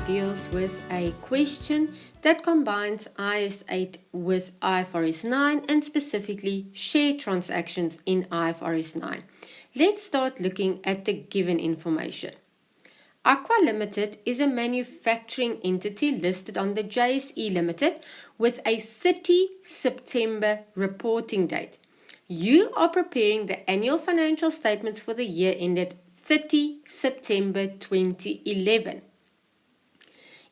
deals with a question that combines IAS 8 with IFRS 9 and specifically share transactions in IFRS 9. Let's start looking at the given information. Aqua Limited is a manufacturing entity listed on the JSE Limited with a 30 September reporting date. You are preparing the annual financial statements for the year ended 30 September 2011.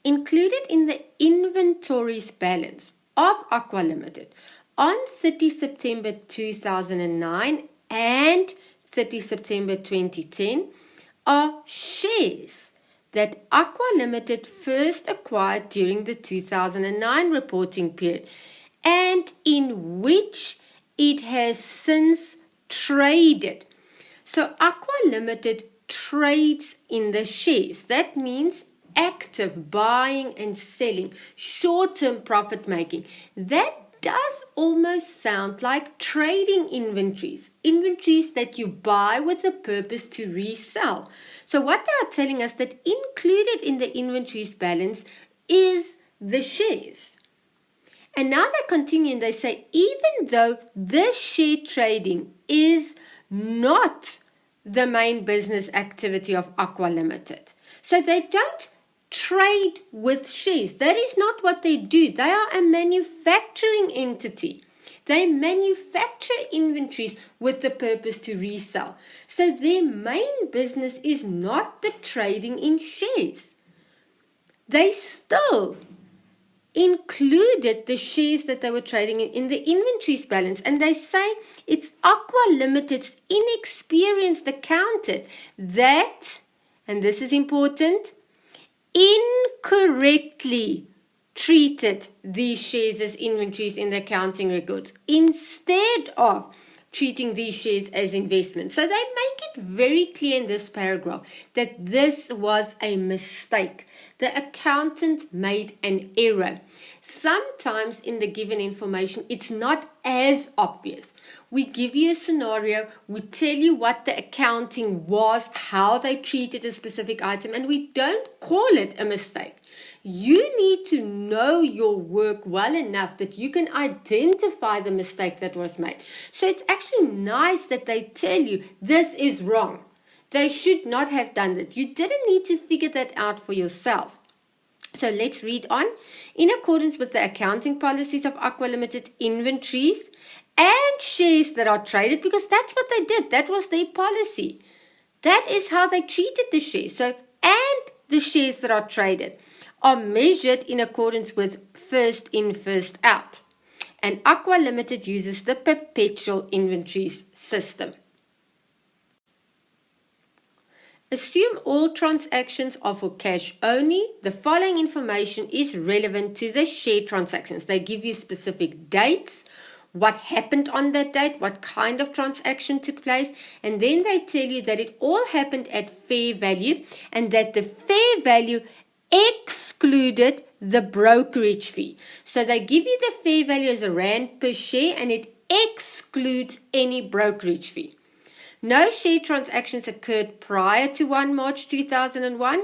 Included in the inventories balance of Aqua Limited on 30 September 2009 and 30 September 2010 are shares that Aqua Limited first acquired during the 2009 reporting period and in which it has since traded. So Aqua Limited trades in the shares. That means active buying and selling, short-term profit making. That does almost sound like trading inventories that you buy with the purpose to resell. So what they are telling us that included in the inventories balance is the shares. And now they continue and they say, even though this share trading is not the main business activity of Aqua Limited. So they don't trade with shares. That is not what they do. They are a manufacturing entity. They manufacture inventories with the purpose to resell. So their main business is not the trading in shares. They still included the shares that they were trading in the inventories balance, and they say it's Aqua Limited's inexperienced accountant that, and this is important, incorrectly treated these shares as inventories in the accounting records instead of treating these shares as investments. So they make it very clear in this paragraph that this was a mistake. The accountant made an error. Sometimes in the given information, it's not as obvious. We give you a scenario, we tell you what the accounting was, how they treated a specific item, and we don't call it a mistake. You need to know your work well enough that you can identify the mistake that was made. So it's actually nice that they tell you this is wrong. They should not have done that. You didn't need to figure that out for yourself. So let's read on. In accordance with the accounting policies of Aqua Limited, inventories and shares that are traded, because that's what they did. That was their policy. That is how they treated the shares. So, and the shares that are traded are measured in accordance with first in, first out. And Aqua Limited uses the perpetual inventories system. Assume all transactions are for cash only. The following information is relevant to the share transactions. They give you specific dates, what happened on that date, what kind of transaction took place, and then they tell you that it all happened at fair value and that the fair value excluded the brokerage fee. So they give you the fair value as R1 per share and it excludes any brokerage fee. No share transactions occurred prior to 1 March 2001.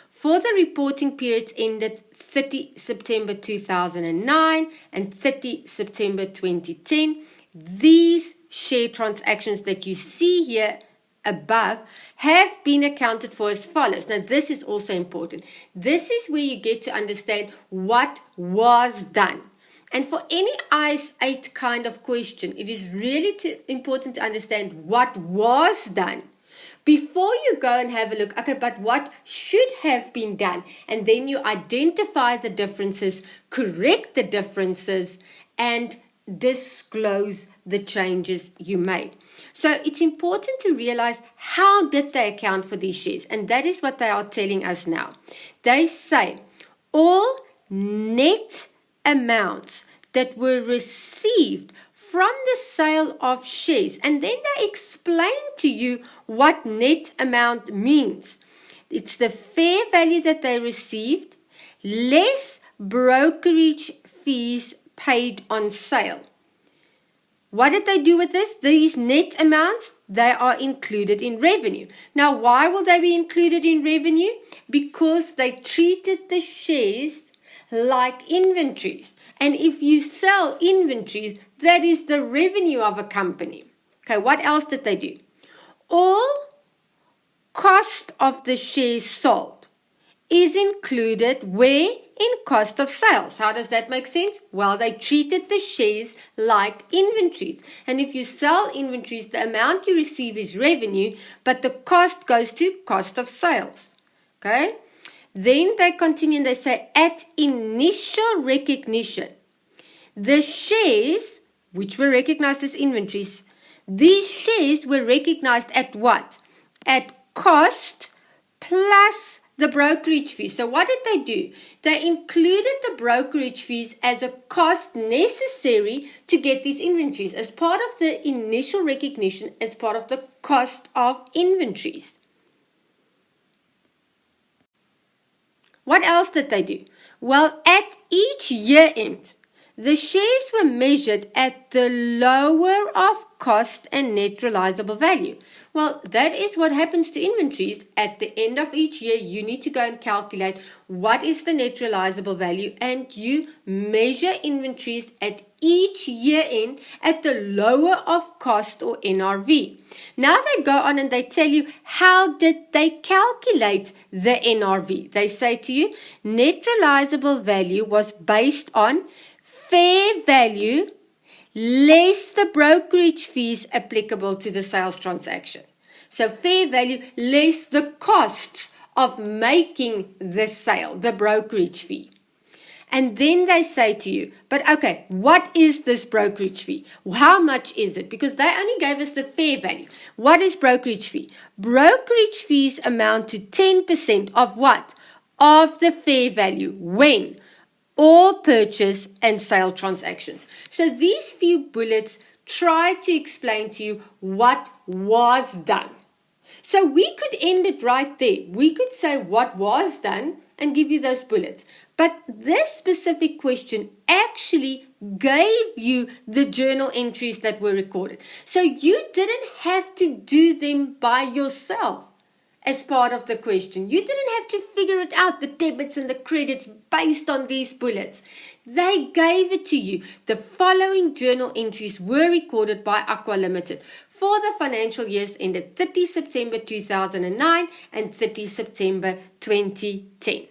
For the reporting periods ended 30 September 2009 and 30 September 2010, these share transactions that you see here above have been accounted for as follows. Now, this is also important. This is where you get to understand what was done. And for any IAS 8 kind of question, it is really important to understand what was done before you go and have a look, okay, but what should have been done? And then you identify the differences, correct the differences, and disclose the changes you made. So it's important to realize how did they account for these shares, and that is what they are telling us now. They say all net amounts that were received from the sale of shares, and then they explain to you what net amount means. It's the fair value that they received less brokerage fees paid on sale. What did they do with this? These net amounts, they are included in revenue. Now, why will they be included in revenue? Because they treated the shares like inventories. And if you sell inventories, that is the revenue of a company. Okay, what else did they do? All cost of the shares sold is included where? In cost of sales. How does that make sense? Well, they treated the shares like inventories. And if you sell inventories, the amount you receive is revenue, but the cost goes to cost of sales. Okay? Then they continue and they say, at initial recognition, the shares, which were recognized as inventories, these shares were recognized at what? At cost plus the brokerage fees. So what did they do? They included the brokerage fees as a cost necessary to get these inventories as part of the initial recognition, as part of the cost of inventories. What else did they do? Well, at each year end, the shares were measured at the lower of cost and net realizable value. Well, that is what happens to inventories. At the end of each year, you need to go and calculate what is the net realizable value, and you measure inventories at each year end at the lower of cost or NRV. Now they go on and they tell you how did they calculate the NRV. They say to you, net realizable value was based on fair value less the brokerage fees applicable to the sales transaction. So fair value less the costs of making the sale, the brokerage fee. And then they say to you, but okay, what is this brokerage fee? How much is it? Because they only gave us the fair value. What is brokerage fee? Brokerage fees amount to 10% of what? Of the fair value. When? All purchase and sale transactions. So these few bullets try to explain to you what was done. So we could end it right there. We could say what was done and give you those bullets. But this specific question actually gave you the journal entries that were recorded. So you didn't have to do them by yourself. As part of the question, you didn't have to figure it out, the debits and the credits based on these bullets. They gave it to you. The following journal entries were recorded by Aqua Limited for the financial years ended 30 September 2009 and 30 September 2010.